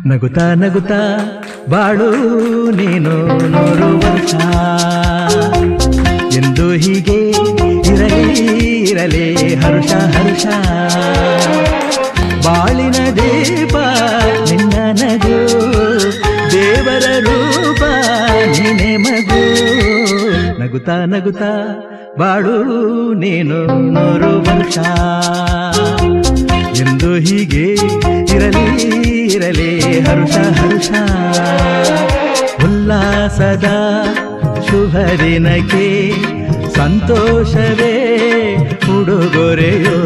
ನಗುತ್ತಾ ನಗುತ್ತಾ ಬಾಳು ನೀನು 100 ವರ್ಷ ಎಂದು ಹೀಗೆ ಇರಲಿ ಇರಲಿ ಹರುಷ ಹರುಷ ಬಾಳಿನ ದೀಪ ನಿನ್ನ ನಗು ದೇವರ ರೂಪ ನೀನೆ ಮಗು ನಗುತ್ತಾ ನಗುತ್ತಾ ಬಾಳು ನೀನು 100 ವರ್ಷ ಎಂದು ಹೀಗೆ ಇರಲಿ ಇರಲಿ ಹರುಷ ಹರುಷ ಉಲ್ಲಾಸದ ಶುಭ ದಿನಕ್ಕೆ ಸಂತೋಷವೇ ಉಡುಗೊರೆಯೋ